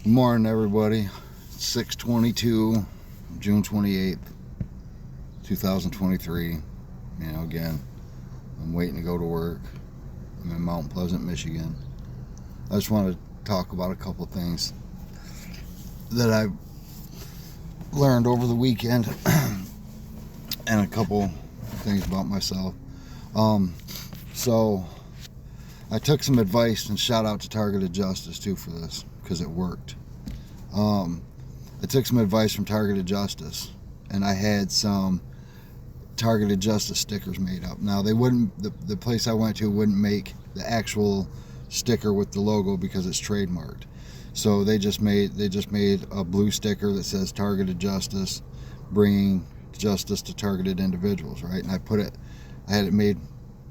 Good morning, everybody. 6/22, June 28th, 2023. Again, I'm waiting to go to work. I'm in Mount Pleasant, Michigan. I just want to talk about a couple things that I've learned over the weekend and a couple things about myself. So I took some advice, and shout out to Targeted Justice too for this, because it worked. I took some advice from Targeted Justice, and I had some Targeted Justice stickers made up. Now they wouldn't, the place I went to wouldn't make the actual sticker with the logo because it's trademarked. So they just made a blue sticker that says Targeted Justice, bringing justice to targeted individuals, right? And I had it made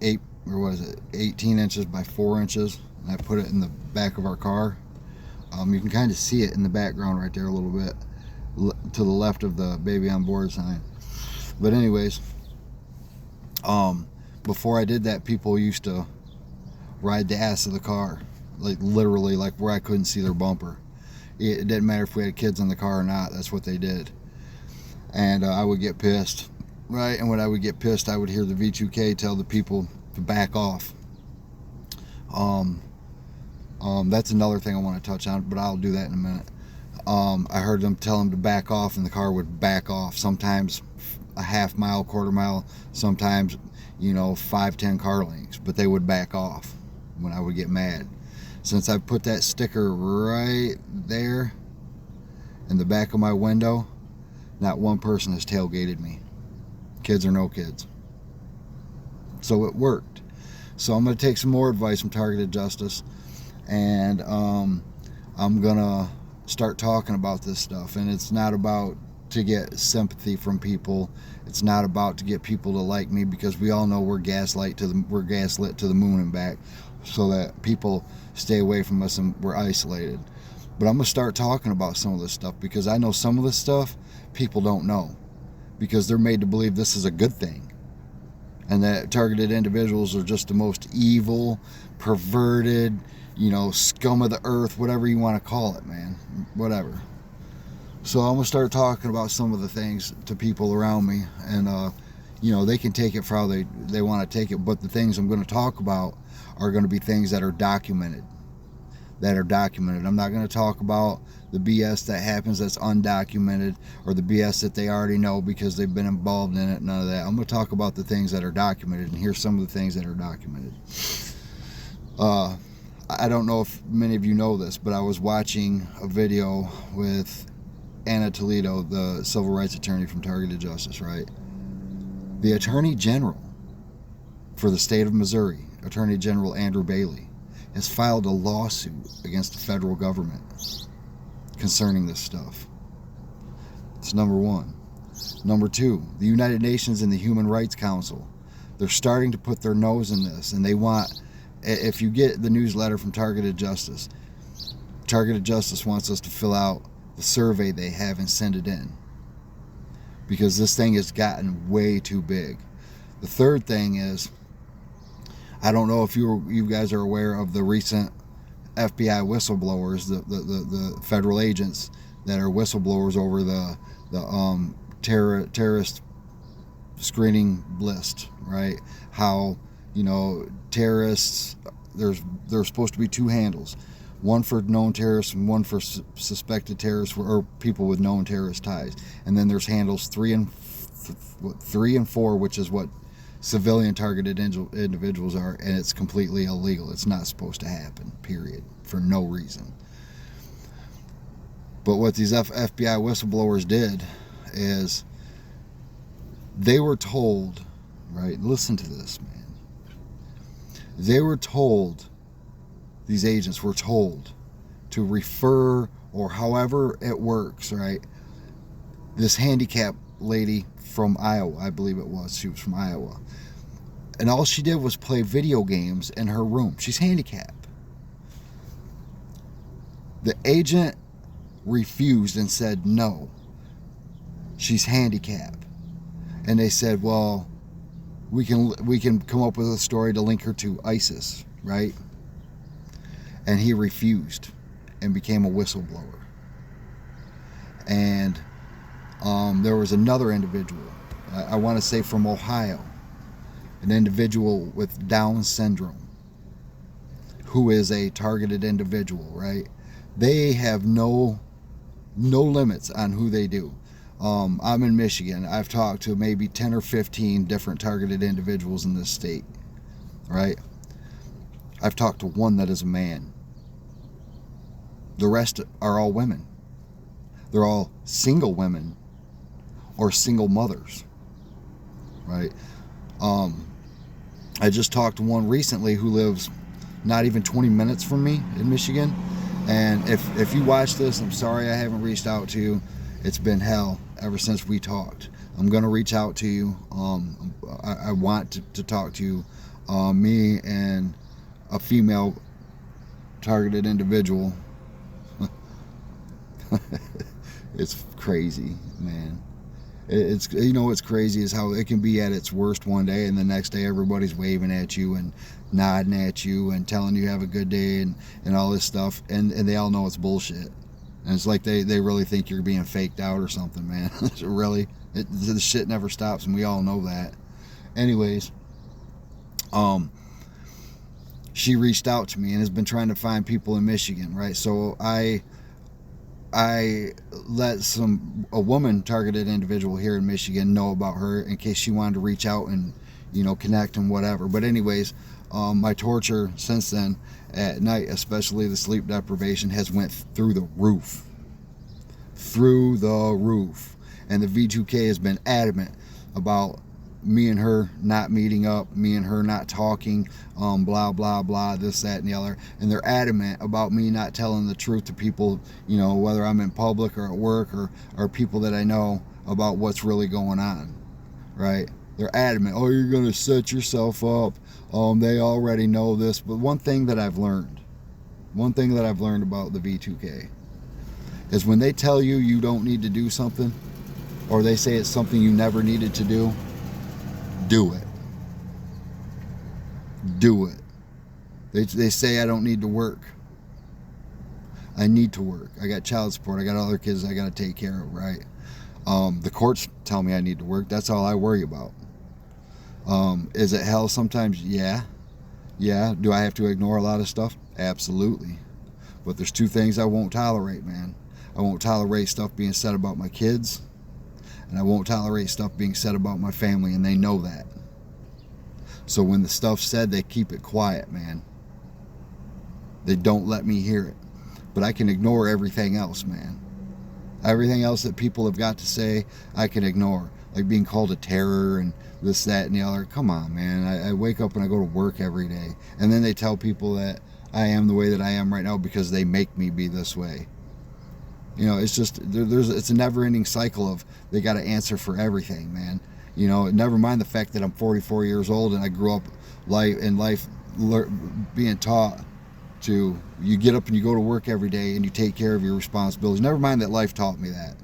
18 inches by 4 inches, and I put it in the back of our car. You can kind of see it in the background right there a little bit to the left of the baby on board sign. But anyways, before I did that, people used to ride the ass of the car, like literally, like where I couldn't see their bumper. It didn't matter if we had kids in the car or not. That's what they did. And I would get pissed, right? And when I would get pissed, I would hear the V2K tell the people to back off. That's another thing I want to touch on, but I'll do that in a minute. I heard them tell them to back off, and the car would back off. Sometimes a half mile, quarter mile, sometimes 5-10 car lengths, but they would back off when I would get mad. Since I put that sticker right there in the back of my window, not one person has tailgated me, kids or no kids. So it worked. So I'm going to take some more advice from Targeted Justice, and I'm going to start talking about this stuff. And it's not about to get sympathy from people. It's not about to get people to like me, because we all know we're gaslit to the moon and back, so that people stay away from us and we're isolated. But I'm going to start talking about some of this stuff, because I know some of this stuff people don't know, because they're made to believe this is a good thing, and that targeted individuals are just the most evil, perverted, scum of the earth, whatever you want to call it, man, whatever. So I'm going to start talking about some of the things to people around me, and they can take it for how they want to take it, but the things I'm going to talk about are going to be things that are documented. I'm not going to talk about the BS that happens that's undocumented, or the BS that they already know because they've been involved in it. None of that. I'm going to talk about the things that are documented, and here's some of the things that are documented. I don't know if many of you know this, but I was watching a video with Anna Toledo, the civil rights attorney from Targeted Justice, right? The Attorney General for the state of Missouri, Attorney General Andrew Bailey, has filed a lawsuit against the federal government concerning this stuff. It's number one. Number two, the United Nations and the Human Rights Council, they're starting to put their nose in this, and they want, if you get the newsletter from Targeted Justice wants us to fill out the survey they have and send it in, because this thing has gotten way too big. The third thing is, I don't know if you guys are aware of the recent FBI whistleblowers, the federal agents that are whistleblowers over the terrorist screening list, right? How terrorists, there's supposed to be two handles, one for known terrorists and one for suspected terrorists or people with known terrorist ties, and then there's handles 3 and 4, which is what civilian targeted individuals are, and it's completely illegal. It's not supposed to happen, period, for no reason. But what these FBI whistleblowers did is they were told, right, listen to this, man, they were told, these agents were told to refer, or however it works, right, this handicapped lady from Iowa, I believe it was, she was from Iowa, and all she did was play video games in her room. She's handicapped. The agent refused and said, no, she's handicapped. And they said, well, we can come up with a story to link her to ISIS, right? And he refused. and became a whistleblower. And there was another individual, I want to say from Ohio, an individual with Down syndrome, who is a targeted individual, right? They have no limits on who they do. I'm in Michigan. I've talked to maybe 10 or 15 different targeted individuals in this state, right? I've talked to one that is a man. The rest are all women. They're all single women or single mothers, right? I just talked to one recently who lives not even 20 minutes from me in Michigan. And if you watch this, I'm sorry I haven't reached out to you. It's been hell ever since we talked. I'm going to reach out to you. I want to talk to you. Me and a female targeted individual. It's crazy, man. It's, you know, what's crazy is how it can be at its worst one day, and the next day everybody's waving at you and nodding at you and telling you have a good day and all this stuff, and they all know it's bullshit. And it's like they really think you're being faked out or something, man. Really, the shit never stops, and we all know that. Anyways, she reached out to me and has been trying to find people in Michigan, right? So I let a woman targeted individual here in Michigan know about her in case she wanted to reach out and, you know, connect and whatever. But anyways, my torture since then at night, especially the sleep deprivation, has went through the roof. And the V2K has been adamant about me and her not meeting up, me and her not talking, blah, blah, blah, this, that, and the other. And they're adamant about me not telling the truth to people, you know, whether I'm in public or at work or people that I know about what's really going on, right? They're adamant, oh, you're going to set yourself up. They already know this. But one thing that I've learned about the V2K is when they tell you you don't need to do something, or they say it's something you never needed to do, do it. Do it. They say I don't need to work. I need to work. I got child support. I got other kids I got to take care of, right? The courts tell me I need to work. That's all I worry about. Is it hell sometimes? Yeah. Do I have to ignore a lot of stuff? Absolutely. But there's two things I won't tolerate, man. I won't tolerate stuff being said about my kids, and I won't tolerate stuff being said about my family, and they know that. So when the stuff's said, they keep it quiet, man. They don't let me hear it. But I can ignore everything else, man. Everything else that people have got to say, I can ignore. Like being called a terror and this, that, and the other. Come on, man. I wake up and I go to work every day. And then they tell people that I am the way that I am right now because they make me be this way. You know, it's just, it's a never-ending cycle of they got to answer for everything, man. You know, never mind the fact that I'm 44 years old and I grew up being taught to, you get up and you go to work every day and you take care of your responsibilities. Never mind that life taught me that.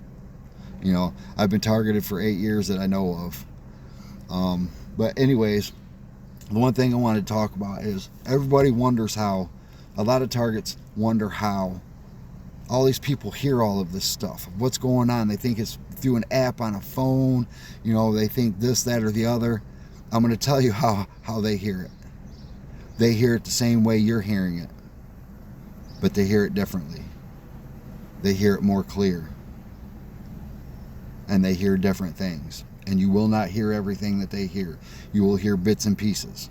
You know, I've been targeted for 8 years that I know of. But anyways, the one thing I wanted to talk about is everybody wonders how, a lot of targets wonder how all these people hear all of this stuff. What's going on? They think it's through an app on a phone. You know, they think this, that, or the other. I'm going to tell you how they hear it. They hear it the same way you're hearing it, but they hear it differently. They hear it more clear. And they hear different things. And you will not hear everything that they hear. You will hear bits and pieces.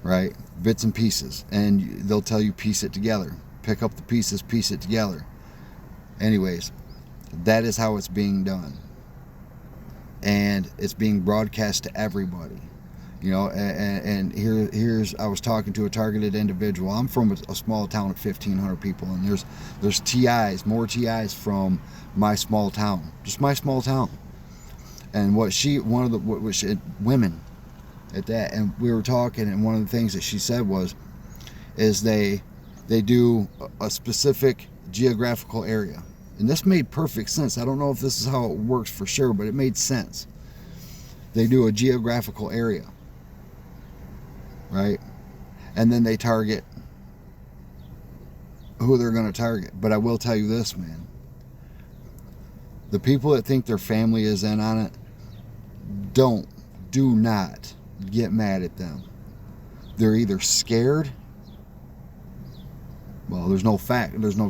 Right? Bits and pieces. And they'll tell you piece it together. Pick up the pieces, piece it together. Anyways, that is how it's being done. And it's being broadcast to everybody. You know, and here's I was talking to a targeted individual. I'm from a small town of 1,500 people, and there's TIs, more TIs from my small town, just my small town. And women at that, and we were talking, and one of the things that she said is they do a specific geographical area, and this made perfect sense. I don't know if this is how it works for sure, but it made sense. They do a geographical area. Right? And then they target who they're going to target. But I will tell you this, man. The people that think their family is in on it, do not get mad at them. They're either scared. Well, there's no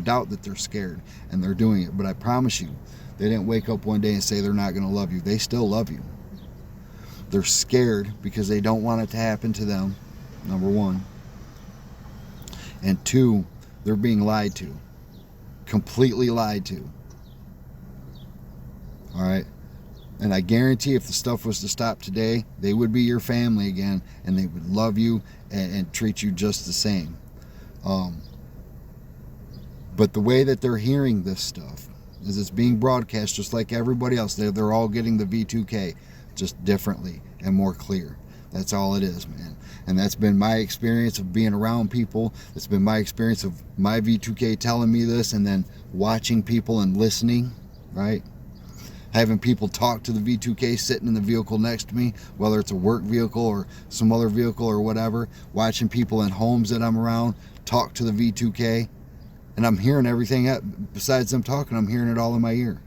doubt that they're scared and they're doing it. But I promise you, they didn't wake up one day and say they're not going to love you. They still love you. They're scared because they don't want it to happen to them, number one. And two, they're being lied to. Completely lied to. All right? And I guarantee if the stuff was to stop today, they would be your family again, and they would love you and treat you just the same. But the way that they're hearing this stuff is it's being broadcast just like everybody else. They're all getting the V2K, just differently and more clear. That's all it is, man. And that's been my experience of being around people. It's been my experience of my V2K telling me this, and then watching people and listening, right? Having people talk to the V2K sitting in the vehicle next to me, whether it's a work vehicle or some other vehicle or whatever. Watching people in homes that I'm around talk to the V2K. And I'm hearing everything besides them talking. I'm hearing it all in my ear.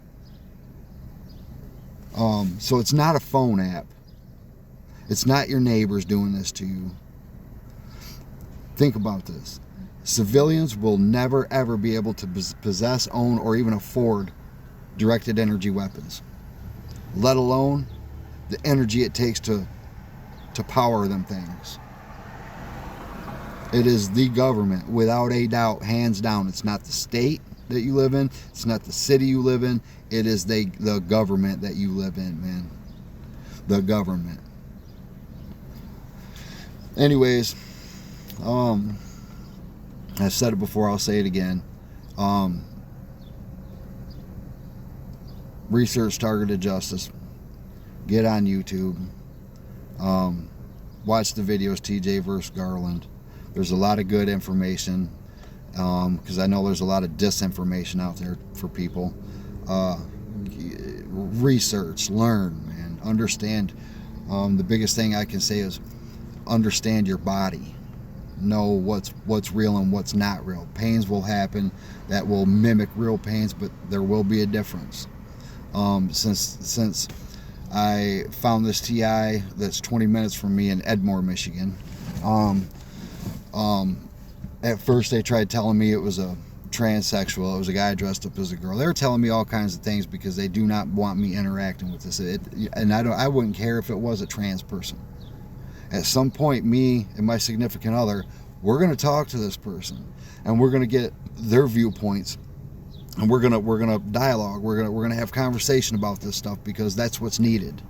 So it's not a phone app. It's not your neighbors doing this to you. Think about this. Civilians will never ever be able to possess, own, or even afford directed energy weapons, let alone the energy it takes to power them things. It is the government, without a doubt, hands down. It's not the state that you live in. It's not the city you live in. It is the government that you live in, man. The government. Anyways, I've said it before, I'll say it again. Research targeted justice. Get on YouTube. Watch the videos, TJ versus Garland. There's a lot of good information, because I know there's a lot of disinformation out there for people. Research, learn, man. Understand. The biggest thing I can say is understand your body. Know what's real and what's not real. Pains will happen that will mimic real pains, but there will be a difference. Since I found this TI that's 20 minutes from me in Edmore, Michigan, at first they tried telling me it was a transsexual. It was a guy dressed up as a girl. They were telling me all kinds of things because they do not want me interacting with this. And I wouldn't care if it was a trans person. At some point, me and my significant other, we're going to talk to this person, and we're going to get their viewpoints, and we're going to dialogue. We're going to have conversation about this stuff, because that's what's needed.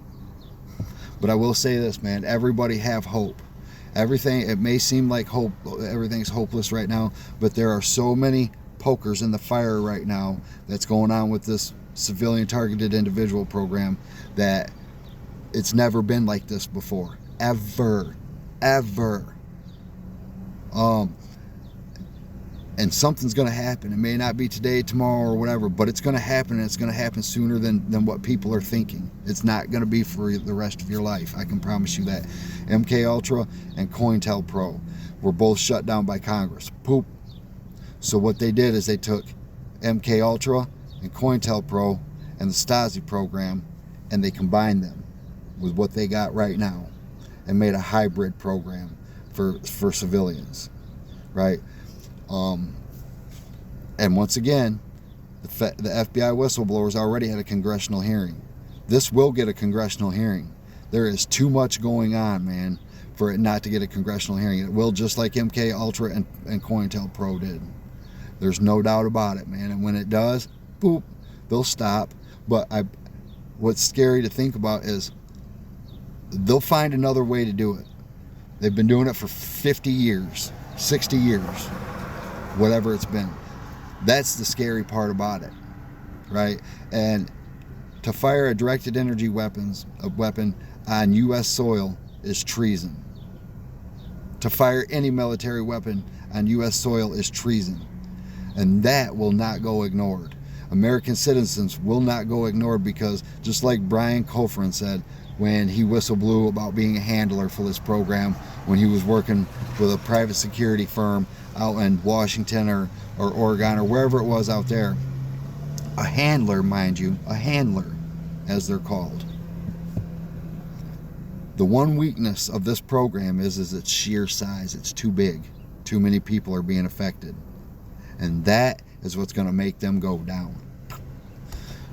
But I will say this, man, everybody have hope. Everything, it may seem like hope, everything's hopeless right now, but there are so many pokers in the fire right now that's going on with this civilian targeted individual program that it's never been like this before. Ever. And something's going to happen. It may not be today, tomorrow, or whatever, but it's going to happen, and it's going to happen sooner than what people are thinking. It's not going to be for the rest of your life. I can promise you that. MK Ultra and COINTELPRO were both shut down by Congress. Poop. So what they did is they took MK Ultra and COINTELPRO and the Stasi program, and they combined them with what they got right now, and made a hybrid program for civilians, right? And once again, the FBI whistleblowers already had a congressional hearing. This will get a congressional hearing. There is too much going on, man, for it not to get a congressional hearing. It will, just like MK Ultra and COINTELPRO did. There's no doubt about it, man. And when it does, boop, they'll stop. But what's scary to think about is they'll find another way to do it. They've been doing it for 50 years, 60 years, whatever it's been. That's the scary part about it, right? And to fire a directed energy weapon on U.S. soil is treason. To fire any military weapon on U.S. soil is treason. And that will not go ignored. American citizens will not go ignored, because just like Brian Coferin said, when he whistle blew about being a handler for this program when he was working with a private security firm out in Washington or Oregon or wherever it was out there. A handler, mind you, a handler, as they're called. The one weakness of this program is its sheer size. It's too big. Too many people are being affected. And that is what's going to make them go down.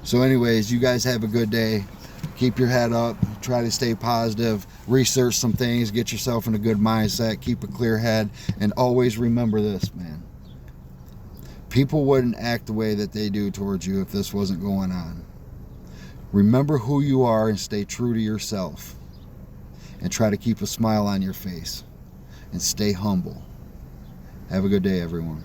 So anyways, you guys have a good day. Keep your head up. Try to stay positive. Research some things. Get yourself in a good mindset. Keep a clear head. And always remember this, man. People wouldn't act the way that they do towards you if this wasn't going on. Remember who you are and stay true to yourself. And try to keep a smile on your face. And stay humble. Have a good day, everyone.